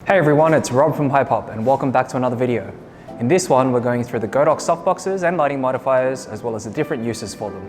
Hey everyone, it's Rob from Hypop and welcome back to another video. In this one, we're going through the Godox Softboxes and lighting modifiers, as well as the different uses for them.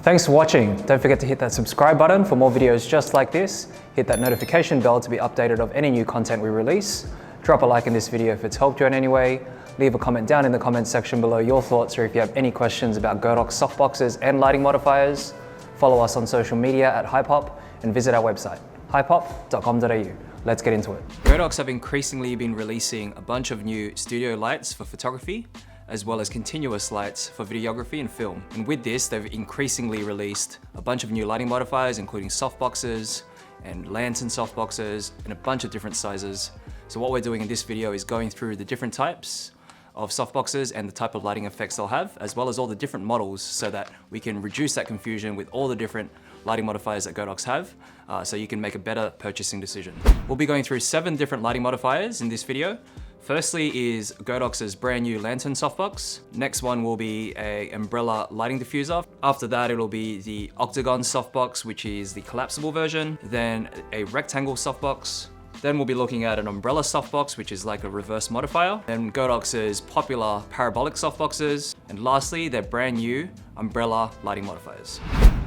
Thanks for watching. Don't forget to hit that subscribe button for more videos just like this. Hit that notification bell to be updated of any new content we release. Drop a like in this video if it's helped you in any way. Leave a comment down in the comments section below your thoughts, or if you have any questions about Godox Softboxes and lighting modifiers. Follow us on social media at Hypop and visit our website, hypop.com.au. Let's get into it. Godox have increasingly been releasing a bunch of new studio lights for photography, as well as continuous lights for videography and film. And with this, they've increasingly released a bunch of new lighting modifiers, including softboxes and lantern softboxes in a bunch of different sizes. So what we're doing in this video is going through the different types of softboxes and the type of lighting effects they'll have, as well as all the different models, so that we can reduce that confusion with all the different lighting modifiers that Godox have, so you can make a better purchasing decision. We'll be going through 7 different lighting modifiers in this video. Firstly is Godox's brand new lantern softbox. Next one will be a umbrella lighting diffuser. After that, it'll be the Octagon softbox, which is the collapsible version. Then a rectangle softbox. Then we'll be looking at an umbrella softbox, which is like a reverse modifier. Then Godox's popular parabolic softboxes. And lastly, their brand new umbrella lighting modifiers.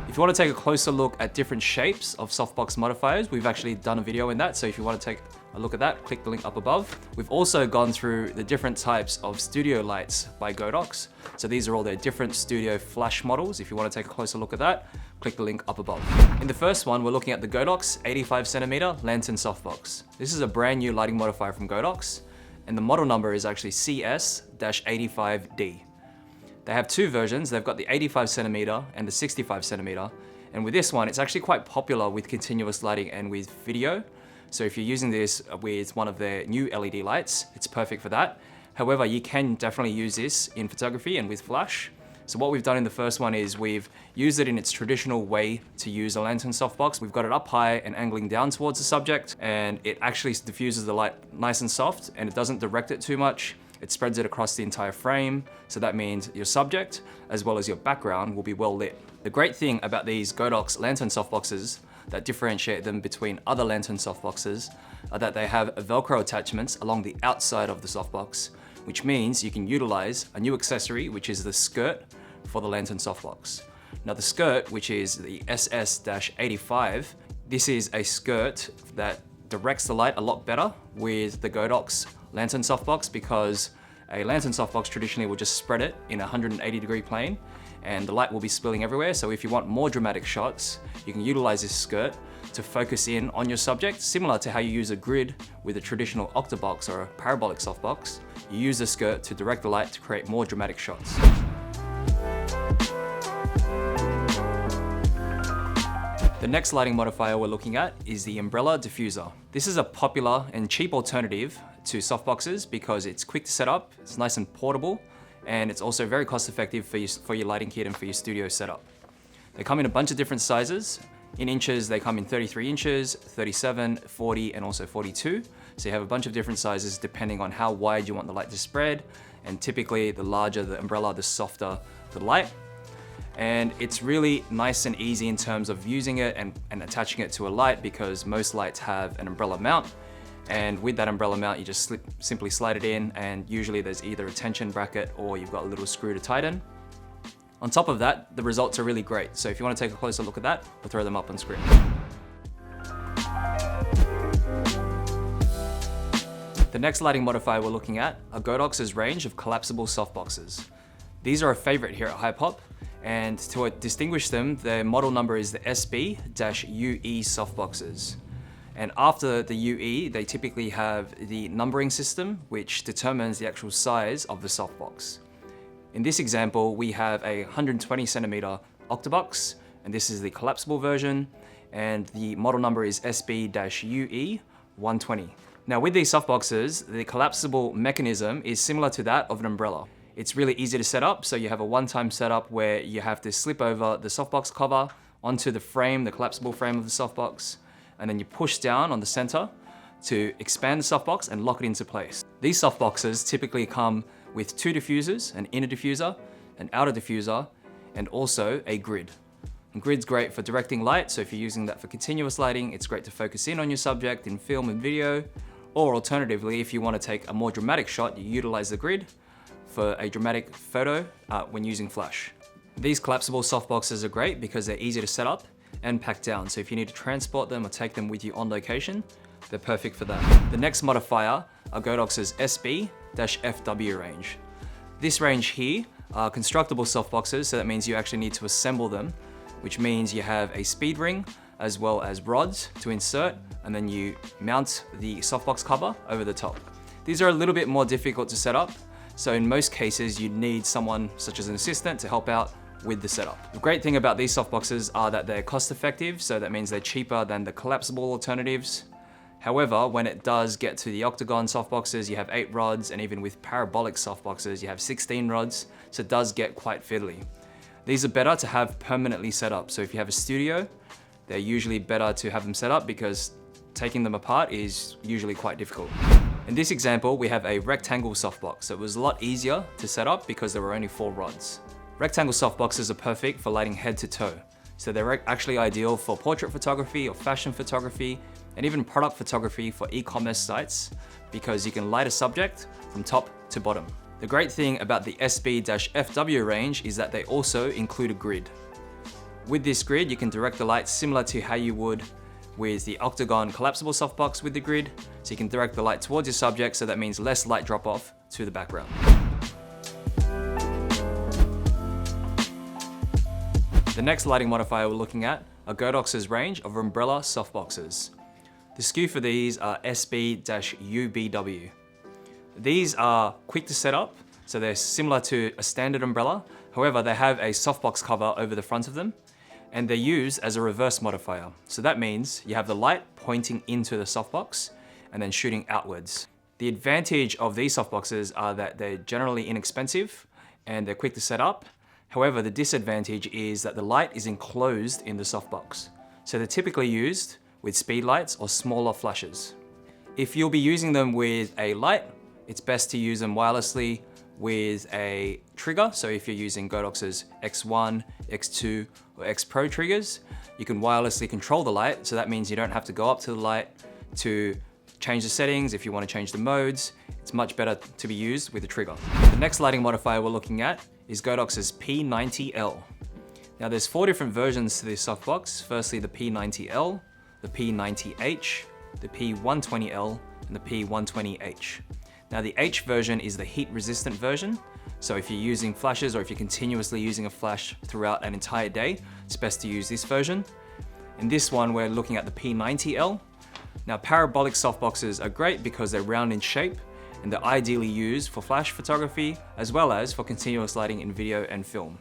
If you want to take a closer look at different shapes of softbox modifiers, we've actually done a video in that. So if you want to take a look at that, click the link up above. We've also gone through the different types of studio lights by Godox. So these are all their different studio flash models. If you want to take a closer look at that, click the link up above. In the first one, we're looking at the Godox 85cm lantern softbox. This is a brand new lighting modifier from Godox, and the model number is actually CS-85D. They have 2 versions. They've got the 85cm and the 65cm. And with this one, it's actually quite popular with continuous lighting and with video. So if you're using this with one of their new LED lights, it's perfect for that. However, you can definitely use this in photography and with flash. So what we've done in the first one is we've used it in its traditional way to use a lantern softbox. We've got it up high and angling down towards the subject, and it actually diffuses the light nice and soft, and it doesn't direct it too much. It spreads it across the entire frame. So that means your subject, as well as your background, will be well lit. The great thing about these Godox lantern softboxes that differentiate them between other lantern softboxes are that they have Velcro attachments along the outside of the softbox, which means you can utilize a new accessory, which is the skirt for the lantern softbox. Now the skirt, which is the SS-85, this is a skirt that directs the light a lot better with the Godox lantern softbox, because a lantern softbox traditionally will just spread it in a 180-degree plane, and the light will be spilling everywhere. So if you want more dramatic shots, you can utilize this skirt to focus in on your subject, similar to how you use a grid with a traditional octabox or a parabolic softbox. You use the skirt to direct the light to create more dramatic shots. The next lighting modifier we're looking at is the umbrella diffuser. This is a popular and cheap alternative to softboxes because it's quick to set up, it's nice and portable, and it's also very cost effective for your lighting kit and for your studio setup. They come in a bunch of different sizes. In inches, they come in 33 inches, 37, 40, and also 42. So you have a bunch of different sizes depending on how wide you want the light to spread. And typically, the larger the umbrella, the softer the light. And it's really nice and easy in terms of using it and attaching it to a light, because most lights have an umbrella mount. And with that umbrella mount, you just simply slide it in, and usually there's either a tension bracket or you've got a little screw to tighten. On top of that, the results are really great. So if you want to take a closer look at that, we'll throw them up on screen. The next lighting modifier we're looking at are Godox's range of collapsible softboxes. These are a favorite here at Hypop, and to distinguish them, their model number is the SB-UE softboxes. And after the UE, they typically have the numbering system, which determines the actual size of the softbox. In this example, we have a 120cm octabox, and this is the collapsible version, and the model number is SB-UE 120. Now with these softboxes, the collapsible mechanism is similar to that of an umbrella. It's really easy to set up, so you have a one-time setup where you have to slip over the softbox cover onto the frame, the collapsible frame of the softbox, and then you push down on the center to expand the softbox and lock it into place. These softboxes typically come with 2 diffusers, an inner diffuser, an outer diffuser, and also a grid. And grid's great for directing light, so if you're using that for continuous lighting, it's great to focus in on your subject in film and video, or alternatively, if you want to take a more dramatic shot, you utilize the grid for a dramatic photo when using flash. These collapsible softboxes are great because they're easy to set up and pack down, so if you need to transport them or take them with you on location, they're perfect for that. The next modifier are Godox's SB-UBW range. This range here are constructible softboxes, so that means you actually need to assemble them, which means you have a speed ring as well as rods to insert, and then you mount the softbox cover over the top. These are a little bit more difficult to set up, so in most cases you'd need someone such as an assistant to help out with the setup. The great thing about these softboxes are that they're cost effective, so that means they're cheaper than the collapsible alternatives. However, when it does get to the Octagon softboxes, you have 8 rods, and even with Parabolic softboxes, you have 16 rods, so it does get quite fiddly. These are better to have permanently set up, so if you have a studio, they're usually better to have them set up because taking them apart is usually quite difficult. In this example, we have a rectangle softbox, so it was a lot easier to set up because there were only 4 rods. Rectangle softboxes are perfect for lighting head to toe. So they're actually ideal for portrait photography or fashion photography, and even product photography for e-commerce sites, because you can light a subject from top to bottom. The great thing about the SB-UBW range is that they also include a grid. With this grid, you can direct the light similar to how you would with the Octagon collapsible softbox with the grid, so you can direct the light towards your subject, so that means less light drop off to the background. The next lighting modifier we're looking at are Godox's range of umbrella softboxes. The SKU for these are SB-UBW. These are quick to set up, so they're similar to a standard umbrella. However, they have a softbox cover over the front of them, and they're used as a reverse modifier. So that means you have the light pointing into the softbox and then shooting outwards. The advantage of these softboxes are that they're generally inexpensive and they're quick to set up. However, the disadvantage is that the light is enclosed in the softbox. So they're typically used with speed lights or smaller flashes. If you'll be using them with a light, it's best to use them wirelessly with a trigger. So if you're using Godox's X1, X2, or X Pro triggers, you can wirelessly control the light. So that means you don't have to go up to the light to change the settings. If you want to change the modes, it's much better to be used with a trigger. The next lighting modifier we're looking at is Godox's P90L. Now there's 4 different versions to this softbox. Firstly, the P90L, the P90H, the P120L, and the P120H. Now the H version is the heat resistant version. So if you're using flashes or if you're continuously using a flash throughout an entire day, it's best to use this version. In this one, we're looking at the P90L. Now parabolic softboxes are great because they're round in shape and they're ideally used for flash photography as well as for continuous lighting in video and film.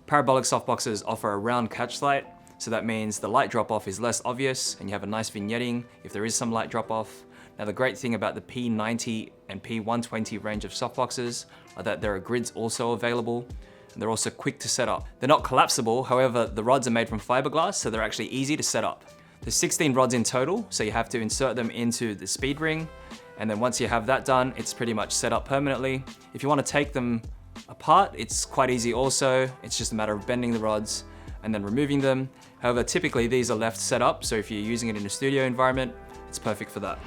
Parabolic softboxes offer a round catch light, so that means the light drop off is less obvious and you have a nice vignetting if there is some light drop off. Now the great thing about the P90 and P120 range of softboxes are that there are grids also available, and they're also quick to set up. They're not collapsible, however, the rods are made from fiberglass, so they're actually easy to set up. There's 16 rods in total, so you have to insert them into the speed ring, and then once you have that done, it's pretty much set up permanently. If you want to take them apart, it's quite easy also. It's just a matter of bending the rods and then removing them. However, typically these are left set up, so if you're using it in a studio environment, it's perfect for that.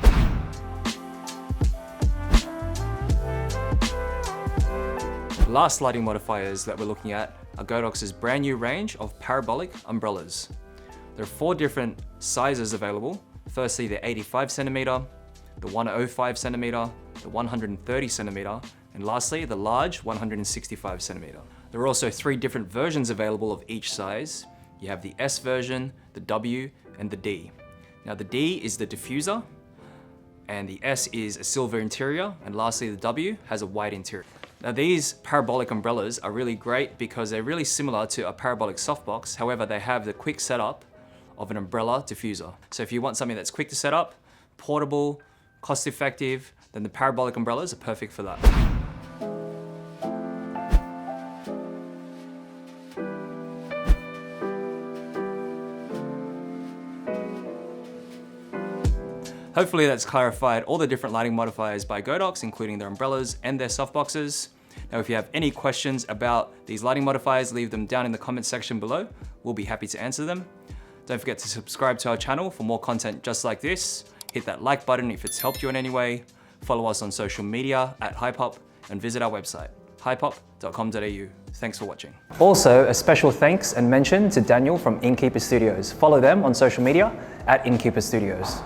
The last lighting modifiers that we're looking at are Godox's brand new range of parabolic umbrellas. There are 4 different sizes available. Firstly, the 85cm, the 105cm, the 130cm, and lastly, the large 165cm. There are also 3 different versions available of each size. You have the S version, the W, and the D. Now the D is the diffuser, and the S is a silver interior, and lastly the W has a white interior. Now these parabolic umbrellas are really great because they're really similar to a parabolic softbox, however they have the quick setup of an umbrella diffuser. So if you want something that's quick to set up, portable, cost effective, then the parabolic umbrellas are perfect for that. Hopefully that's clarified all the different lighting modifiers by Godox, including their umbrellas and their softboxes. Now, if you have any questions about these lighting modifiers, leave them down in the comment section below. We'll be happy to answer them. Don't forget to subscribe to our channel for more content just like this. Hit that like button if it's helped you in any way. Follow us on social media at Hypop and visit our website, hypop.com.au. Thanks for watching. Also, a special thanks and mention to Daniel from Innkeeper Studios. Follow them on social media at Innkeeper Studios.